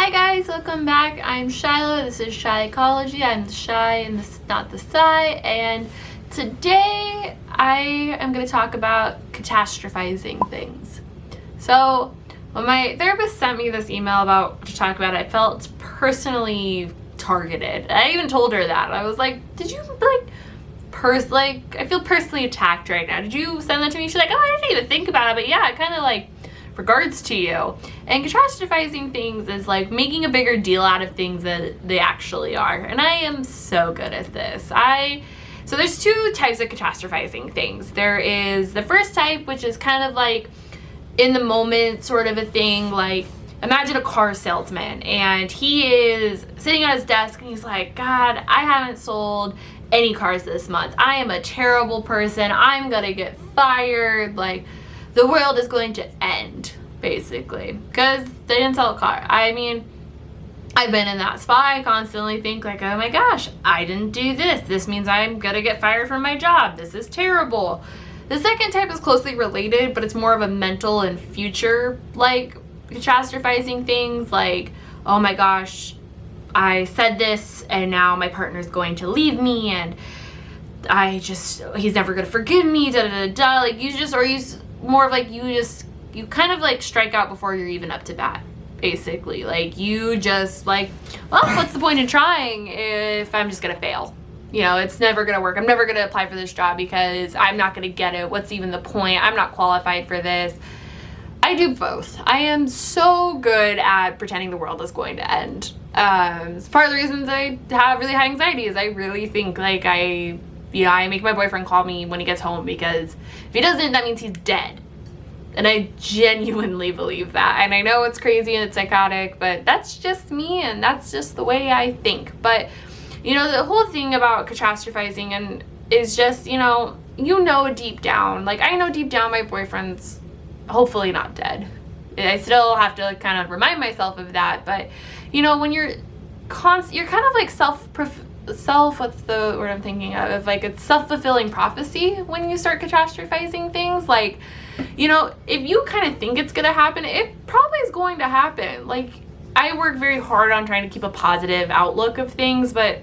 Hi guys, welcome back. I'm Shiloh. This is Shy-chology. I'm the Shy and this not the Psy. And today I am going to talk about catastrophizing things. So when my therapist sent me this email about to talk about it, I felt personally targeted. I even told her that. I was like, did you I feel personally attacked right now. Did you send that to me? She's like, oh, I didn't even think about it, but yeah, it kind of like regards to you. And catastrophizing things is like making a bigger deal out of things that they actually are. And I am so good at this. So there's two types of catastrophizing things. There is the first type, which is kind of like in the moment sort of a thing. Like imagine a car salesman and he is sitting at his desk and he's like, God, I haven't sold any cars this month. I am a terrible person. I'm gonna get fired. Like the world is going to end, basically, because they didn't sell a car. I mean, I've been in that spot. I constantly think like, oh my gosh, I didn't do this. This means I'm gonna get fired from my job. This is terrible. The second type is closely related, but it's more of a mental and future, like catastrophizing things like, oh my gosh, I said this and now my partner's going to leave me and he's never gonna forgive me, da da da da. Like more of like you kind of like strike out before you're even up to bat, basically. Like you just like, well, what's the point in trying if I'm just gonna fail? You know, it's never gonna work. I'm never gonna apply for this job because I'm not gonna get it. What's even the point? I'm not qualified for this. I do both. I am so good at pretending the world is going to end. It's part of the reasons I have really high anxiety is I really think like I make my boyfriend call me when he gets home because if he doesn't, that means he's dead. And I genuinely believe that. And I know it's crazy and it's psychotic, but that's just me and that's just the way I think. But, the whole thing about catastrophizing and is just, deep down, like I know deep down my boyfriend's hopefully not dead. I still have to like kind of remind myself of that. But, when you're kind of like what's the word I'm thinking of? Like it's self-fulfilling prophecy when you start catastrophizing things. Like, if you kind of think it's gonna happen, it probably is going to happen. Like I work very hard on trying to keep a positive outlook of things, but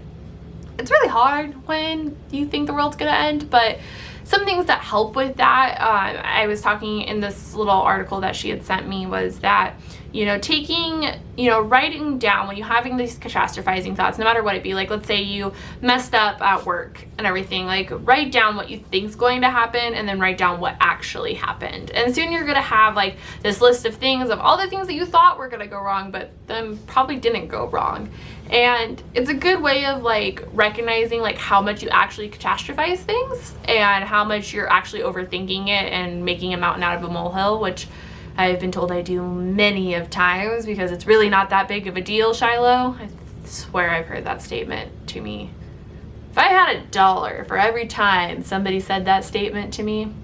it's really hard when you think the world's gonna end. But some things that help with that, I was talking in this little article that she had sent me, was that writing down when you're having these catastrophizing thoughts, no matter what it be, like let's say you messed up at work and everything, like write down what you think's going to happen and then write down what actually happened. And soon you're gonna have like this list of things of all the things that you thought were gonna go wrong but then probably didn't go wrong. And it's a good way of like recognizing like how much you actually catastrophize things and how much you're actually overthinking it and making a mountain out of a molehill, which I've been told I do many of times because it's really not that big of a deal, Shiloh. I swear I've heard that statement to me. If I had $1 for every time somebody said that statement to me,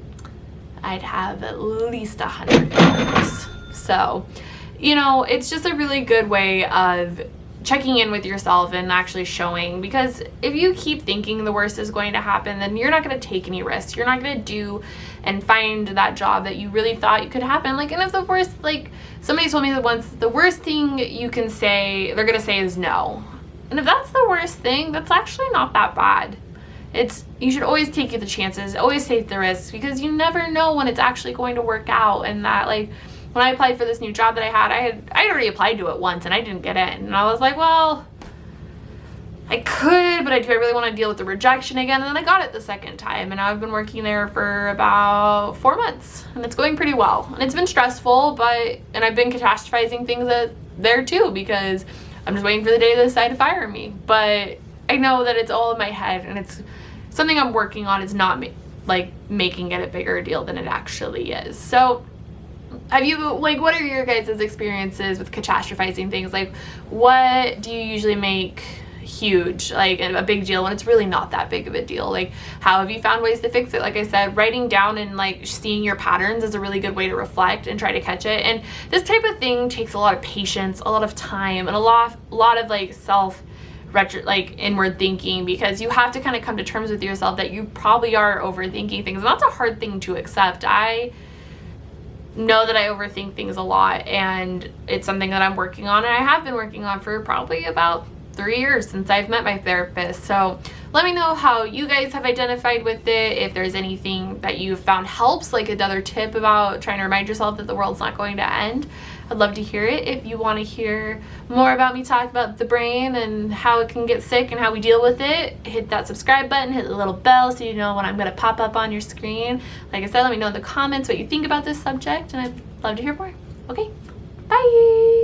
I'd have at least $100. So, it's just a really good way of checking in with yourself and actually showing, because if you keep thinking the worst is going to happen, then you're not going to take any risks. You're not going to do and find that job that you really thought you could happen. Like, and if the worst, like somebody told me that once, the worst thing you can say, they're going to say is no. And if that's the worst thing, that's actually not that bad. You should always take the chances, always take the risks, because you never know when it's actually going to work out. And that, like, when I applied for this new job that I already applied to it once and I didn't get in. And I was like, well, I could, but do I really want to deal with the rejection again? And then I got it the second time, and now I've been working there for about 4 months, and it's going pretty well. And it's been stressful, and I've been catastrophizing things there too, because I'm just waiting for the day they decide to fire me. But I know that it's all in my head, and it's something I'm working on. It's not making it a bigger deal than it actually is. So what are your guys' experiences with catastrophizing things? Like, what do you usually make huge, like a big deal, when it's really not that big of a deal? Like, how have you found ways to fix it? Like I said, writing down and like seeing your patterns is a really good way to reflect and try to catch it. And this type of thing takes a lot of patience, a lot of time, and a lot of like inward thinking, because you have to kind of come to terms with yourself that you probably are overthinking things, and that's a hard thing to accept. know that I overthink things a lot, and it's something that I'm working on, and I have been working on for probably about 3 years since I've met my therapist. So let me know how you guys have identified with it, if there's anything that you've found helps, like another tip about trying to remind yourself that the world's not going to end. I'd love to hear it. If you want to hear more about me talk about the brain and how it can get sick and how we deal with it, hit that subscribe button, hit the little bell so you know when I'm going to pop up on your screen. Like I said, let me know in the comments what you think about this subject, and I'd love to hear more. Okay, bye!